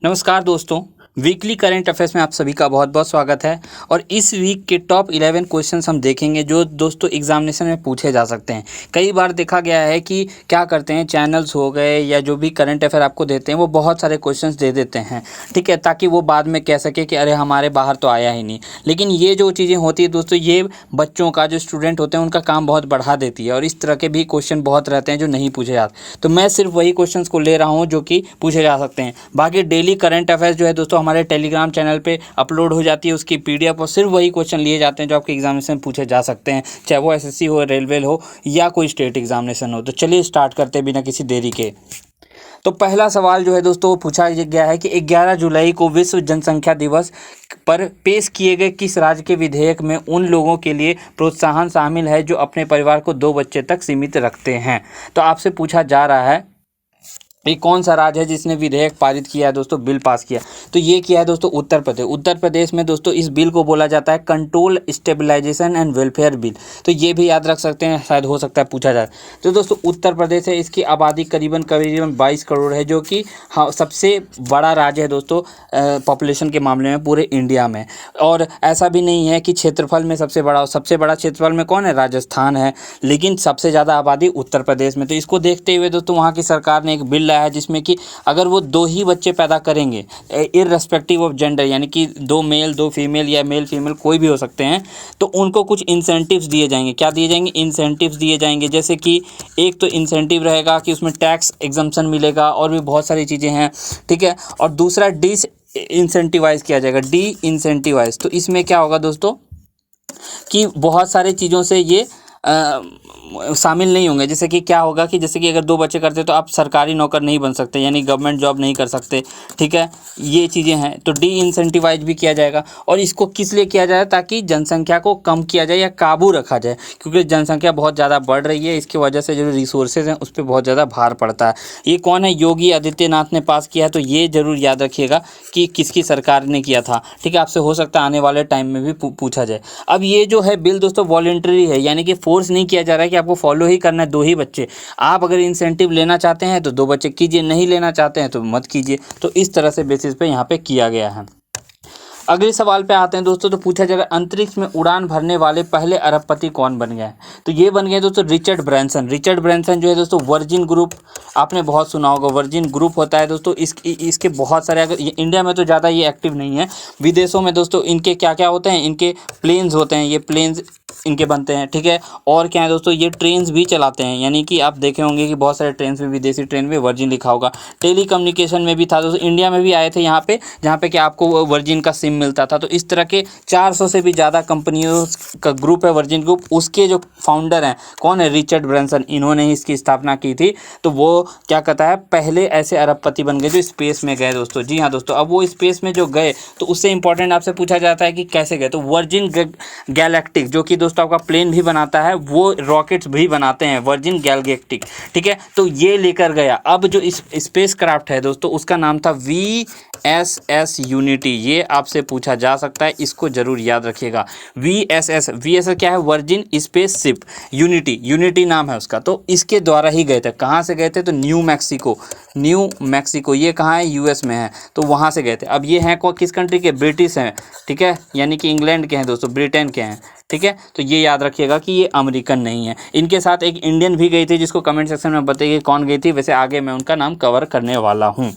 नमस्कार दोस्तों, weekly current affairs में आप सभी का बहुत बहुत स्वागत है। और इस वीक के टॉप 11 क्वेश्चंस हम देखेंगे जो दोस्तों एग्जामिनेशन में पूछे जा सकते हैं। कई बार देखा गया है कि क्या करते हैं, चैनल्स हो गए या जो भी करंट अफेयर आपको देते हैं वो बहुत सारे क्वेश्चंस दे देते हैं, ठीक है, ताकि वो बाद में कह सके कि अरे हमारे बाहर तो आया ही नहीं। लेकिन ये जो चीज़ें होती है दोस्तों, ये बच्चों का, जो स्टूडेंट होते हैं उनका काम बहुत बढ़ा देती है। और इस तरह के भी क्वेश्चन बहुत रहते हैं जो नहीं पूछे जाते। तो मैं सिर्फ वही क्वेश्चन को ले रहा हूँ जो कि पूछे जा सकते हैं। बाकी डेली करंट अफेयर्स जो है दोस्तों हमारे टेलीग्राम चैनल पे अपलोड हो जाती है, उसकी पीडीएफ, और सिर्फ वही क्वेश्चन लिए जाते हैं जो आपके एग्जामिनेशन में पूछे जा सकते हैं, चाहे वो एसएससी हो, रेलवे हो या कोई स्टेट एग्जामिनेशन हो। तो चलिए स्टार्ट करते हैं बिना किसी देरी के। तो पहला सवाल जो है दोस्तों वो पूछा गया है कि 11 जुलाई को विश्व जनसंख्या दिवस पर पेश किए गए किस राज्य के विधेयक में उन लोगों के लिए प्रोत्साहन शामिल है जो अपने परिवार को 2 बच्चे तक सीमित रखते हैं। तो आपसे पूछा जा रहा है ये कौन सा राज्य है जिसने विधेयक पारित किया है दोस्तों, बिल पास किया। तो ये किया है दोस्तों उत्तर प्रदेश। उत्तर प्रदेश में दोस्तों इस बिल को बोला जाता है control stabilisation and welfare bill. तो ये भी याद रख सकते हैं, शायद हो सकता है पूछा जाए। तो दोस्तों उत्तर प्रदेश है, इसकी आबादी करीबन 22 करोड़ है, जो कि हाँ सबसे बड़ा राज्य है दोस्तों पॉपुलेशन के मामले में पूरे इंडिया में। और ऐसा भी नहीं है कि क्षेत्रफल में सबसे बड़ा क्षेत्रफल में कौन है, राजस्थान है, लेकिन सबसे ज़्यादा आबादी उत्तर प्रदेश में। तो इसको देखते हुए दोस्तों वहाँ की सरकार ने एक बिल है जिसमें कि अगर वो 2 ही बच्चे पैदा करेंगे इररेस्पेक्टिव ऑफ जेंडर, यानी कि 2 मेल 2 फीमेल या मेल फीमेल कोई भी हो सकते हैं, तो उनको कुछ इंसेंटिव्स दिए जाएंगे। क्या दिए जाएंगे? इंसेंटिव्स दिए जाएंगे। जैसे कि एक तो इंसेंटिव रहेगा कि उसमें टैक्स एग्जम्पशन मिलेगा और भी बहुत सारी चीज़ें हैं, ठीक है। और दूसरा डिस इंसेंटिवाइज किया जाएगा, डी इंसेंटिवाइज। तो इसमें क्या होगा दोस्तों कि बहुत सारी चीज़ों से ये शामिल नहीं होंगे। जैसे कि क्या होगा कि जैसे कि अगर 2 बच्चे करते तो आप सरकारी नौकर नहीं बन सकते, यानी गवर्नमेंट जॉब नहीं कर सकते, ठीक है, ये चीज़ें हैं। तो डी इंसेंटिवाइज भी किया जाएगा। और इसको किस लिए किया जाए? ताकि जनसंख्या को कम किया जाए या काबू रखा जाए, क्योंकि जनसंख्या बहुत ज़्यादा बढ़ रही है। इसकी वजह से जो रिसोर्सेज हैं उस पर बहुत ज़्यादा भार पड़ता है। ये कौन है? योगी आदित्यनाथ ने पास किया है। तो ये जरूर याद रखिएगा कि किसकी सरकार ने किया था, ठीक है। आपसे हो सकता है आने वाले टाइम में भी पूछा जाए। अब ये जो है बिल दोस्तों वॉलंटरी है, यानी कि फोर्स नहीं किया जा रहा है कि आपको फॉलो ही करना है 2 ही बच्चे। आप अगर इंसेंटिव लेना चाहते हैं तो 2 बच्चे कीजिए, नहीं लेना चाहते हैं तो मत कीजिए। तो इस तरह से बेसिस पे यहाँ पे किया गया है। अगले सवाल पे आते हैं दोस्तों। तो पूछा जाएगा अंतरिक्ष में उड़ान भरने वाले पहले अरबपति कौन बन गए हैं? तो ये बन गए दोस्तों रिचर्ड ब्रैंसन। रिचर्ड ब्रैंसन जो है दोस्तों वर्जिन ग्रुप, आपने बहुत सुना होगा, वर्जिन ग्रुप होता है दोस्तों। इसके बहुत सारे, अगर इंडिया में तो ज़्यादा ये एक्टिव नहीं है, विदेशों में दोस्तों इनके क्या क्या होते हैं, इनके प्लेन्स होते हैं, ये प्लेन्स इनके बनते हैं, ठीक है। और क्या है दोस्तों, ये ट्रेन्स भी चलाते हैं, यानी कि आप देखे होंगे कि बहुत सारे ट्रेन में, विदेशी ट्रेन में वर्जिन लिखा होगा। टेलीकम्युनिकेशन में भी था दोस्तों, इंडिया में भी आए थे यहाँ पे, जहाँ पे कि आपको वर्जिन का सिम मिलता था। तो इस तरह के 400 से भी ज़्यादा कंपनियों का ग्रुप है वर्जिन ग्रुप। उसके जो फाउंडर हैं कौन है? Richard Branson. इन्होंने ही इसकी स्थापना की थी। तो वो क्या कहता है, पहले ऐसे अरबपति बन गए जो स्पेस में गए दोस्तों। जी हाँ दोस्तों, अब वो स्पेस में जो गए तो उससे इंपॉर्टेंट आपसे पूछा जाता है कि कैसे गए। तो वर्जिन गैलेक्टिक, जो कि दोस्तों आपका प्लेन भी बनाता है, वो रॉकेट्स भी बनाते हैं, वर्जिन गैलेक्टिक, ठीक है। तो ये लेकर गया। अब जो इस स्पेस क्राफ्ट है दोस्तों उसका नाम था VSS यूनिटी। ये आपसे पूछा जा सकता है, इसको जरूर याद रखिएगा। VSS क्या है? Virgin space ship unity, unity नाम है उसका। तो इसके द्वारा ही गए थे। कहाँ से गए थे? तो न्यू मैक्सिको, ये कहाँ है? US में है। तो वहाँ से गए थे। अब ये हैं किस कंट्री के? ब्रिटिश हैं, ठीक है, यानी कि इंग्लैंड के हैं दोस्तों, ब्रिटेन के हैं, ठीक है। तो ये याद रखिएगा कि ये अमेरिकन नहीं है। इनके साथ एक इंडियन भी गई थी, जिसको कमेंट सेक्शन में बताइए कौन गई थी। वैसे आगे मैं उनका नाम कवर करने वाला हूँ।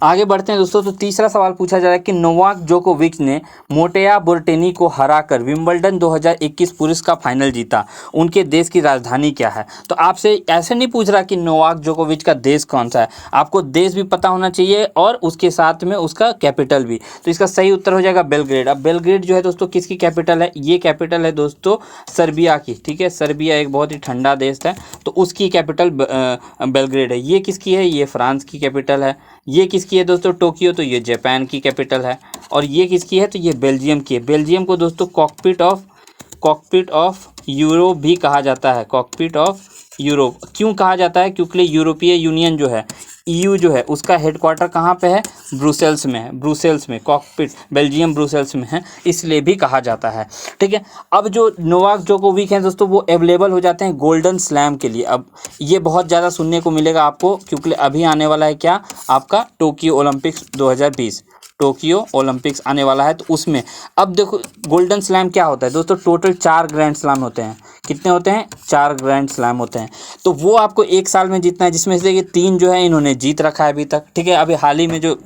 आगे बढ़ते हैं दोस्तों। तो तीसरा सवाल पूछा जा रहा है कि नोवाक जोकोविच ने मोटेया बोर्टेनी को हराकर विंबलडन 2021 पुरुष का फाइनल जीता। उनके देश की राजधानी क्या है? तो आपसे ऐसे नहीं पूछ रहा कि नोवाक जोकोविच का देश कौन सा है, आपको देश भी पता होना चाहिए और उसके साथ में उसका कैपिटल भी। तो इसका सही उत्तर हो जाएगा बेलग्रेड। अब बेलग्रेड जो है दोस्तों किसकी कैपिटल है? ये कैपिटल है दोस्तों सर्बिया की, ठीक है। सर्बिया एक बहुत ही ठंडा देश है, तो उसकी कैपिटल बेलग्रेड है। ये किसकी है? ये फ्रांस की कैपिटल है। ये किसकी है दोस्तों? टोक्यो। तो ये जापान की कैपिटल है। और ये किसकी है? तो ये बेल्जियम की है। बेल्जियम को दोस्तों कॉकपिट ऑफ यूरोप भी कहा जाता है। कॉकपिट ऑफ यूरोप क्यों कहा जाता है? क्योंकि यूरोपीय यूनियन जो है EU जो है उसका हेडक्वार्टर कहाँ पे है, ब्रुसेल्स में है, ब्रुसेल्स में, कॉकपिट बेल्जियम ब्रुसेल्स में है, इसलिए भी कहा जाता है। ठीक है, अब जो नोवाक जोकोविक हैं दोस्तों वो अवेलेबल हो जाते हैं गोल्डन स्लैम के लिए। अब ये बहुत ज़्यादा सुनने को मिलेगा आपको, क्योंकि अभी आने वाला है क्या आपका टोक्यो ओलंपिक्स 2020, टोक्यो ओलंपिक्स आने वाला है, तो उसमें अब देखो गोल्डन स्लैम क्या होता है दोस्तों, टोटल 4 ग्रैंड स्लैम होते हैं। कितने होते हैं, 4 ग्रैंड स्लैम होते हैं। तो वो आपको एक साल में जीतना है, जिसमें से ये 3 जो है इन्होंने जीत रखा है अभी तक। ठीक है, अभी हाल ही में जो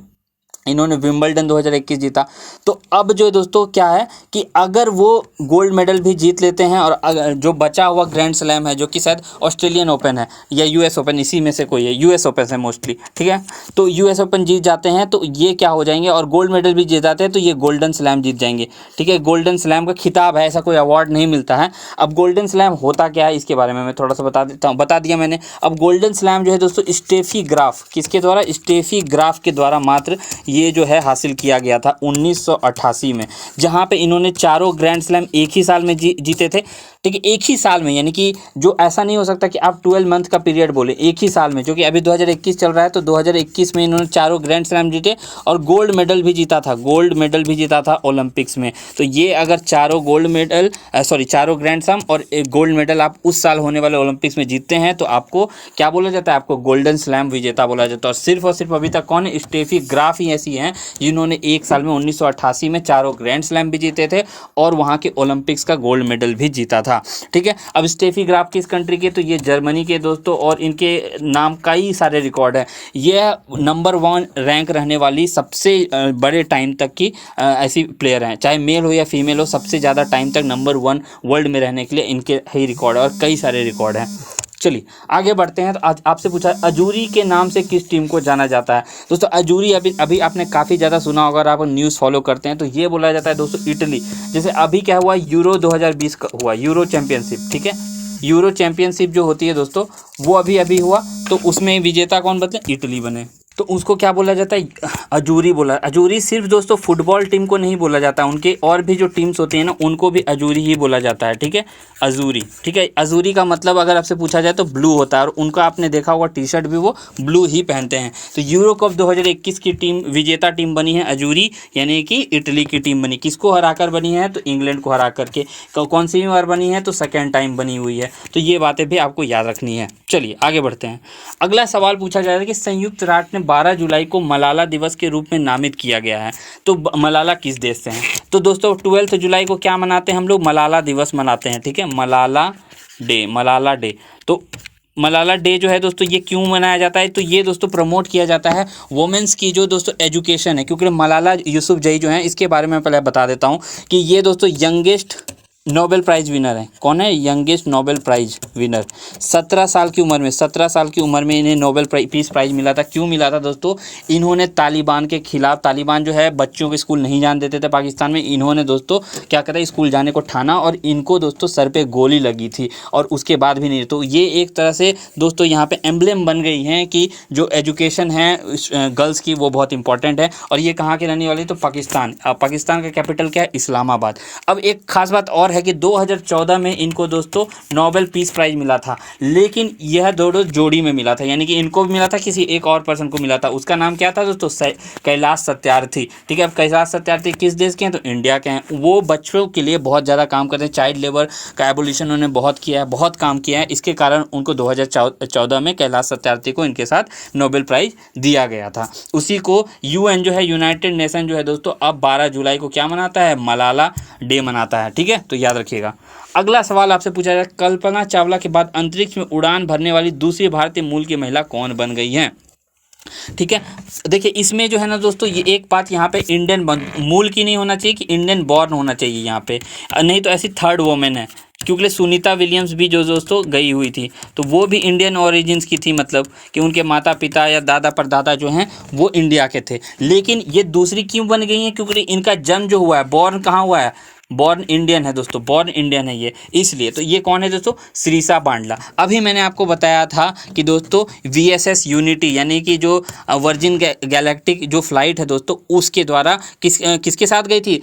इन्होंने विंबलडन 2021 जीता। तो अब जो दोस्तों क्या है कि अगर वो गोल्ड मेडल भी जीत लेते हैं और अगर जो बचा हुआ ग्रैंड स्लैम है जो कि शायद ऑस्ट्रेलियन ओपन है या यूएस ओपन, इसी में से कोई है, यूएस ओपन है मोस्टली। ठीक है, तो यूएस ओपन जीत जाते हैं तो ये क्या हो जाएंगे, और गोल्ड मेडल भी जीत जाते हैं तो ये गोल्डन स्लैम जीत जाएंगे। ठीक है, गोल्डन स्लैम का खिताब है, ऐसा कोई अवार्ड नहीं मिलता है। अब गोल्डन स्लैम होता क्या है इसके बारे में मैं थोड़ा सा बता देता हूँ, बता दिया मैंने। अब गोल्डन स्लैम जो है दोस्तों स्टेफी ग्राफ, किसके द्वारा, स्टेफी ग्राफ के द्वारा मात्र ये जो है हासिल किया गया था 1988 में, जहां पे इन्होंने चारों ग्रैंड स्लैम एक ही साल में जीते थे। ठीक है, एक ही साल में, यानी कि जो ऐसा नहीं हो सकता कि आप 12 मंथ का पीरियड बोले, एक ही साल में, जो कि अभी 2021 चल रहा है, तो 2021 में इन्होंने चारों ग्रैंड स्लैम जीते और गोल्ड मेडल भी जीता था, गोल्ड मेडल भी जीता था ओलंपिक्स में। तो ये अगर चारों गोल्ड मेडल चारों ग्रैंड स्लैम और एक गोल्ड मेडल आप उस साल होने वाले ओलंपिक्स में जीतते हैं तो आपको क्या बोला जाता है, आपको गोल्डन स्लैम विजेता बोला जाता है। और सिर्फ अभी तक कौन है, स्टेफी ग्राफ ही ऐसी हैं जिन्होंने एक साल में 1988 में चारों ग्रैंड स्लैम भी जीते थे और वहाँ के ओलंपिक्स का गोल्ड मेडल भी जीता था। ठीक है, अब स्टेफी ग्राफ किस कंट्री के, तो ये जर्मनी के दोस्तों, और इनके नाम कई सारे रिकॉर्ड है। ये नंबर 1 रैंक रहने वाली सबसे बड़े टाइम तक की ऐसी प्लेयर हैं, चाहे मेल हो या फीमेल हो, सबसे ज़्यादा टाइम तक नंबर 1 वर्ल्ड में रहने के लिए इनके ही रिकॉर्ड है और कई सारे रिकॉर्ड हैं। चलिए आगे बढ़ते हैं। तो आज आपसे पूछा है अजूरी के नाम से किस टीम को जाना जाता है। दोस्तों अजूरी अभी आपने काफ़ी ज़्यादा सुना होगा, अगर आप न्यूज़ फॉलो करते हैं तो ये बोला जाता है दोस्तों इटली। जैसे अभी क्या हुआ, यूरो 2020 का हुआ, यूरो चैंपियनशिप। ठीक है, यूरो चैंपियनशिप जो होती है दोस्तों वो अभी हुआ, तो उसमें विजेता कौन बने, इटली बने। तो उसको क्या बोला जाता है, अजूरी बोला। अजूरी सिर्फ दोस्तों फुटबॉल टीम को नहीं बोला जाता, उनके और भी जो टीम्स होती हैं ना उनको भी अजूरी ही बोला जाता है। ठीक है, अजूरी। ठीक है, अजूरी का मतलब अगर आपसे पूछा जाए तो ब्लू होता है, और उनका आपने देखा होगा टी शर्ट भी वो ब्लू ही पहनते हैं। तो यूरो कप 2021 की टीम विजेता टीम बनी है अजूरी, यानी कि इटली की टीम बनी। किसको हराकर बनी है, तो इंग्लैंड को हरा करके। कौन सी बार बनी है, तो सेकेंड टाइम बनी हुई है। तो ये बातें भी आपको याद रखनी है। चलिए आगे बढ़ते हैं। अगला सवाल पूछा जाएगा कि संयुक्त राष्ट्र ने 12 जुलाई को मलाला दिवस के रूप में नामित किया गया है, तो मलाला किस देश से हैं। तो दोस्तों 12 जुलाई को क्या मनाते हैं हम लोग, मलाला दिवस मनाते हैं। ठीक है, मलाला डे। तो मलाला डे जो है दोस्तों ये क्यों मनाया जाता है, तो ये दोस्तों प्रमोट किया जाता है वुमेंस की जो दोस्तों एजुकेशन है, क्योंकि मलाला यूसुफजई जो हैं इसके बारे में पहले बता देता हूँ कि ये दोस्तों यंगेस्ट नोबेल प्राइज़ विनर है। कौन है, यंगेस्ट नोबेल प्राइज़ विनर। 17 साल की उम्र में इन्हें नोबेल पीस प्राइज़ मिला था। क्यों मिला था दोस्तों, इन्होंने तालिबान के खिलाफ, तालिबान जो है बच्चों को स्कूल नहीं जाने देते थे पाकिस्तान में, इन्होंने दोस्तों क्या कहते हैं स्कूल जाने को ठाना और इनको दोस्तों सर पे गोली लगी थी और उसके बाद भी नहीं। तो ये एक तरह से दोस्तों यहाँ पे एम्बलेम बन गई हैं कि जो एजुकेशन है गर्ल्स की वो बहुत इंपॉर्टेंट है। और ये कहाँ के रहने वाली, तो पाकिस्तान का कैपिटल क्या है, इस्लामाबाद। अब एक खास बात और है कि 2014 में इनको दोस्तों नोबेल पीस प्राइज़ मिला था, लेकिन यह दोनों जोड़ी में मिला था, यानी कि इनको भी मिला था, किसी एक और पर्सन को मिला था। उसका नाम क्या था दोस्तों, कैलाश सत्यार्थी। ठीक है, अब कैलाश सत्यार्थी किस देश के हैं, तो इंडिया के हैं। वो बच्चों के लिए बहुत ज़्यादा काम करते हैं, चाइल्ड लेबर का एबोलिशन उन्होंने बहुत किया है, बहुत काम किया है। इसके कारण उनको 2014 में कैलाश सत्यार्थी को इनके साथ नोबेल प्राइज़ दिया गया था। उसी को UN जो है, यूनाइटेड नेशन जो है दोस्तों, अब 12 जुलाई को क्या मनाता है, मलाला डे मनाता है। ठीक है, तो याद रखिएगा। अगला सवाल आपसे पूछा जाए, कल्पना चावला के बाद अंतरिक्ष में उड़ान भरने वाली दूसरी भारतीय मूल की महिला कौन बन गई है। ठीक है, देखिए इसमें जो है ना दोस्तों, ये एक बात यहाँ पे इंडियन मूल की नहीं होना चाहिए कि इंडियन बॉर्न होना चाहिए यहाँ पे, नहीं तो ऐसी थर्ड वोमेन है, क्योंकि सुनीता विलियम्स भी जो दोस्तों गई हुई थी तो वो भी इंडियन ओरिजिन्स की थी, मतलब कि उनके माता पिता या दादा परदादा जो हैं वो इंडिया के थे। लेकिन ये दूसरी क्यों बन गई हैं, क्योंकि इनका जन्म जो हुआ है, बॉर्न कहाँ हुआ है, बॉर्न इंडियन है दोस्तों, बॉर्न इंडियन है ये, इसलिए। तो ये कौन है दोस्तों, श्रीसा बांडला। अभी मैंने आपको बताया था कि दोस्तों VSS यूनिटी यानी कि जो वर्जिन गैलेक्टिक जो फ्लाइट है दोस्तों, उसके द्वारा किसके साथ गई थी,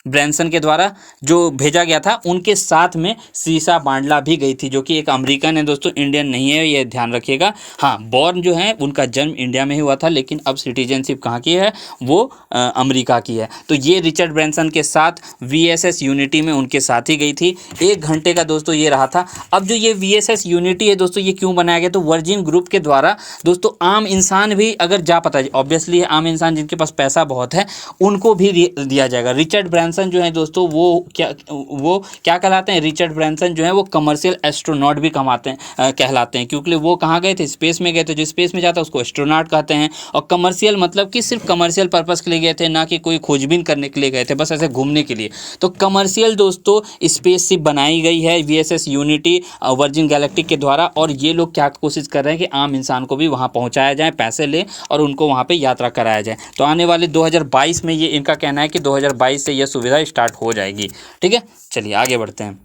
ब्रैनसन के द्वारा जो भेजा गया था, उनके साथ में सीसा बांडला भी गई थी, जो कि एक अमेरिकन है दोस्तों, इंडियन नहीं है, ये ध्यान रखिएगा। हाँ, बॉर्न जो है उनका जन्म इंडिया में ही हुआ था, लेकिन अब सिटीजनशिप कहाँ की है, वो अमेरिका की है। तो ये रिचर्ड ब्रैनसन के साथ VSS यूनिटी में उनके साथ ही गई थी। 1 घंटे का दोस्तों ये रहा था। अब जो ये VSS यूनिटी है दोस्तों, ये क्यों बनाया गया, तो वर्जिन ग्रुप के द्वारा दोस्तों आम इंसान भी अगर जा पाता है, ऑब्वियसली आम इंसान जिनके पास पैसा बहुत है उनको भी दिया जाएगा। रिचर्ड ब्रैनसन जो है दोस्तों, वो क्या कहलाते हैं, रिचर्ड ब्रैनसन जो है वो कमर्शियल एस्ट्रोनॉट भी कहलाते हैं, क्योंकि वो कहाँ गए थे, स्पेस में गए थे। जो स्पेस में जाता है उसको एस्ट्रोनॉट कहते हैं। और कमर्शियल मतलब कि सिर्फ कमर्शियल पर्पस के लिए गए थे, ना कि कोई खोजबीन करने के लिए गए थे, बस ऐसे घूमने के लिए। तो कमर्शियल दोस्तों स्पेसशिप बनाई गई है VSS यूनिटी वर्जिन गैलेक्टिक के द्वारा, और ये लोग क्या कोशिश कर रहे हैं कि आम इंसान को भी वहाँ पहुँचाया जाए, पैसे ले और उनको वहाँ पर यात्रा कराया जाए। तो आने वाले 2022 में ये इनका कहना है कि 2022 से यह सुविधा स्टार्ट हो जाएगी। ठीक है, चलिए आगे बढ़ते हैं।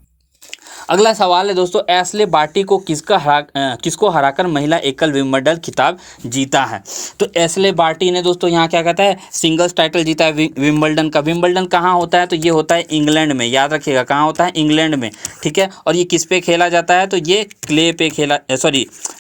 अगला सवाल है दोस्तों, एशले बार्टी को किसको हराकर महिला एकल विंबलडन खिताब जीता है। तो एशले बार्टी ने दोस्तों यहाँ क्या कहता है, सिंगल्स टाइटल जीता है विंबलडन का। विंबलडन कहाँ होता है, तो ये होता है इंग्लैंड में, याद रखिएगा कहाँ होता है, इंग्लैंड में। ठीक है, और ये किस पे खेला जाता है, तो ये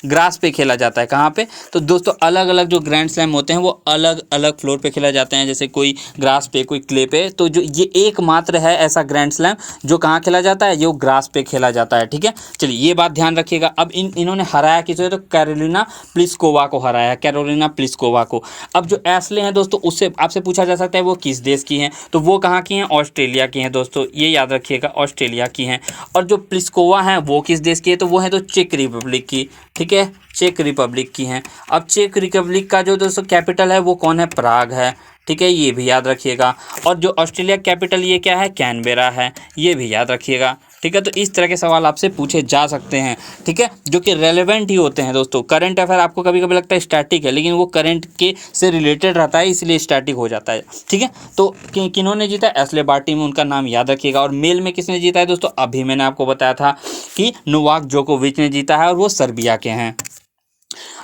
ग्रास पे खेला जाता है। कहाँ पे, तो दोस्तों अलग अलग जो ग्रैंड स्लैम होते हैं वो अलग अलग फ्लोर पे खेला जाते हैं, जैसे कोई ग्रास पे, कोई क्ले पे। तो जो ये एकमात्र है ऐसा ग्रैंड स्लैम जो कहाँ खेला जाता है, ये ग्रास पे खेला जाता है। ठीक है, चलिए ये बात ध्यान रखिएगा। अब इन्होंने हराया किसे, तो कैरोलिना प्लिस्कोवा को हराया, कैरोलिना प्लिस्कोवा को। अब जो एशले हैं दोस्तों, उससे आपसे पूछा जा सकता है वो किस देश की हैं, तो वो कहाँ की हैं, ऑस्ट्रेलिया की हैं दोस्तों, ये याद रखिएगा, ऑस्ट्रेलिया की हैं। और जो प्लिस्कोवा हैं वो किस देश की है, तो वो है तो चेक रिपब्लिक की। ठीक है, चेक रिपब्लिक की हैं। अब चेक रिपब्लिक का जो दोस्तों कैपिटल है वो कौन है, प्राग है। ठीक है, ये भी याद रखिएगा। और जो ऑस्ट्रेलिया कैपिटल ये क्या है, कैनबेरा है, ये भी याद रखिएगा। ठीक है, तो इस तरह के सवाल आपसे पूछे जा सकते हैं। ठीक है, जो कि रेलेवेंट ही होते हैं दोस्तों। करंट अफेयर आपको कभी कभी लगता है स्टैटिक है, लेकिन वो करंट के से रिलेटेड रहता है, इसलिए स्टैटिक हो जाता है। ठीक है, तो किन्होंने जीता, एशले बार्टी में, उनका नाम याद रखिएगा। और मेल में किसने जीता है दोस्तों, अभी मैंने आपको बताया था कि नोवाक जोकोविच ने जीता है, और वो सर्बिया के हैं।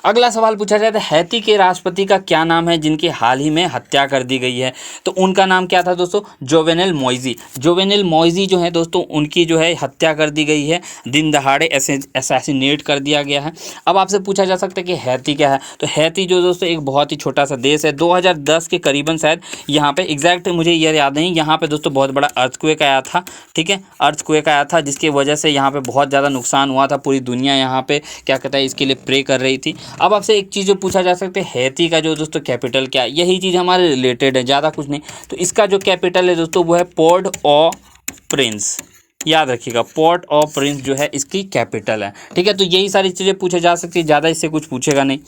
अगला सवाल पूछा जाता है, हैती के राष्ट्रपति का क्या नाम है जिनकी हाल ही में हत्या कर दी गई है। तो उनका नाम क्या था दोस्तों, जोवेनेल मोइज़ी। जोवेनेल मोइज़ी जो है दोस्तों, उनकी जो है हत्या कर दी गई है, दिन दहाड़े असैसिनेट कर दिया गया है। अब आपसे पूछा जा सकता है कि हैती क्या है, तो हैती जो दोस्तों एक बहुत ही छोटा सा देश है। 2010 के करीबन शायद यहाँ पे, एग्जैक्ट मुझे ये याद नहीं, यहाँ पे दोस्तों बहुत बड़ा अर्थक्वेक आया था। ठीक है, अर्थक्वेक आया था जिसकी वजह से यहाँ पे बहुत ज़्यादा नुकसान हुआ था। पूरी दुनिया यहाँ पे क्या कहता है, इसके लिए प्रे कर रही थी। अब आपसे एक चीज़ जो पूछा जा सकता है, हैती का जो दोस्तों कैपिटल क्या है, यही चीज़ हमारे रिलेटेड है, ज़्यादा कुछ नहीं। तो इसका जो कैपिटल है दोस्तों वो है पोर्ट ऑ प्रिंस, याद रखिएगा, पोर्ट ऑ प्रिंस जो है इसकी कैपिटल है। ठीक है, तो यही सारी चीज़ें पूछे जा सकती है, ज़्यादा इससे कुछ पूछेगा नहीं।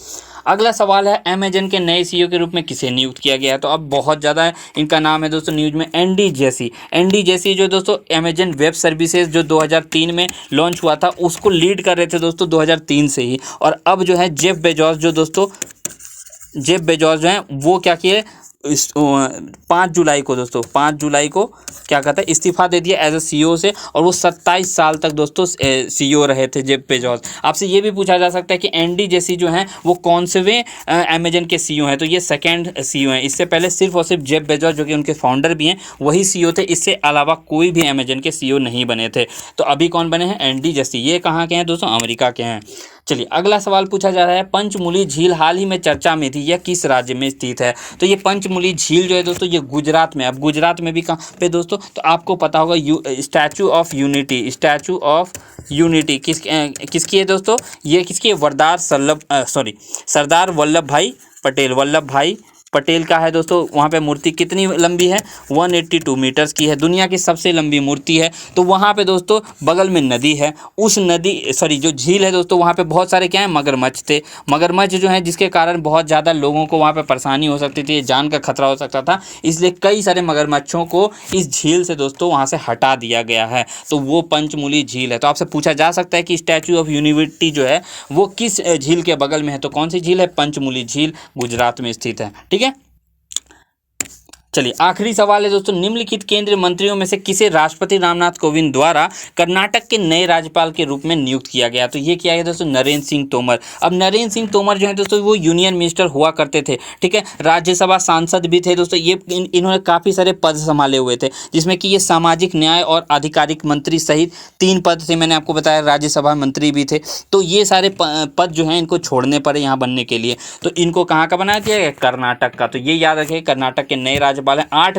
अगला सवाल है, अमेजन के नए CEO के रूप में किसे नियुक्त किया गया है। तो अब बहुत ज़्यादा है, इनका नाम है दोस्तों न्यूज में एंडी जेसी। एंडी जेसी जो दोस्तों अमेजन वेब सर्विसेज जो 2003 में लॉन्च हुआ था, उसको लीड कर रहे थे दोस्तों 2003 से ही। और अब जो है जेफ बेजोस जो हैं वो क्या किए, 5 जुलाई को दोस्तों, 5 जुलाई को क्या कहता है, इस्तीफा दे दिया एज ए CEO से। और वो 27 साल तक दोस्तों CEO रहे थे जेफ बेजोस। आपसे ये भी पूछा जा सकता है कि एंडी जेसी जो हैं वो कौन से वे अमेजन के CEO हैं, तो ये सेकंड CEO हैं। इससे पहले सिर्फ और सिर्फ जेफ बेजोस जो कि उनके फाउंडर भी हैं वही CEO थे, इससे अलावा कोई भी अमेजन के CEO नहीं बने थे। तो अभी कौन बने हैं, एंडी जेसी। ये कहाँ के हैं दोस्तों, अमेरिका के हैं। चलिए अगला सवाल पूछा जा रहा है, पंचमुली झील हाल ही में चर्चा में थी, यह किस राज्य में स्थित है। तो ये पंचमुली झील जो है दोस्तों ये गुजरात में। अब गुजरात में भी कहाँ पे दोस्तों, तो आपको पता होगा statue of unity, statue of unity किसकी है दोस्तों, ये किसकी है, सरदार वल्लभ भाई पटेल का है दोस्तों। वहाँ पे मूर्ति कितनी लंबी है, 182 मीटर्स की है, दुनिया की सबसे लंबी मूर्ति है। तो वहाँ पे दोस्तों बगल में नदी है, उस जो झील है दोस्तों, वहाँ पे बहुत सारे क्या है, मगरमच्छ थे। मगरमच्छ जो है जिसके कारण बहुत ज़्यादा लोगों को वहाँ पे परेशानी हो सकती थी, जान का खतरा हो सकता था, इसलिए कई सारे मगरमच्छों को इस झील से दोस्तों वहाँ से हटा दिया गया है। तो वो पंचमुली झील है। तो आपसे पूछा जा सकता है कि स्टैचू ऑफ यूनिटी जो है वो किस झील के बगल में है, तो कौन सी झील है, पंचमुली झील गुजरात में स्थित है। ठीक है, चलिए आखिरी सवाल है दोस्तों, निम्नलिखित केंद्रीय मंत्रियों में से किसे राष्ट्रपति रामनाथ कोविंद द्वारा कर्नाटक के नए राज्यपाल के रूप में नियुक्त किया गया? तो ये किया गया दोस्तों नरेंद्र सिंह तोमर। अब नरेंद्र सिंह तोमर जो है दोस्तों वो यूनियन मिनिस्टर हुआ करते थे, ठीक है, राज्यसभा सांसद भी थे दोस्तों। ये इन्होंने काफ़ी सारे पद संभाले हुए थे, जिसमें कि ये सामाजिक न्याय और आधिकारिक मंत्री सहित 3 पद थे। मैंने आपको बताया राज्यसभा मंत्री भी थे। तो ये सारे पद जो हैं इनको छोड़ने पड़े यहाँ बनने के लिए। तो इनको कहाँ का बना दिया गया? कर्नाटक का। तो ये याद रखिए, कर्नाटक के नए राज्यपाल हैं। 8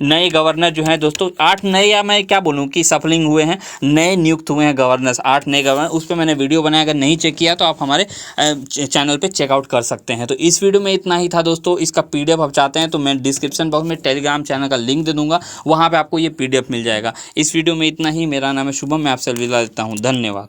नए गवर्नर जो हैं दोस्तों, 8 नए, या मैं क्या बोलूँ कि सफलिंग हुए हैं, नए नियुक्त हुए हैं गवर्नर्स, 8 नए गवर्नर। उस पर मैंने वीडियो बनाया, अगर नहीं चेक किया तो आप हमारे चैनल पे चेकआउट कर सकते हैं। तो इस वीडियो में इतना ही था दोस्तों। इसका PDF आप चाहते हैं तो मैं डिस्क्रिप्शन बॉक्स में टेलीग्राम चैनल का लिंक दे दूंगा, वहाँ पर आपको ये PDF मिल जाएगा। इस वीडियो में इतना ही। मेरा नाम है शुभम, मैं आपसे अलविदा लेता हूँ। धन्यवाद।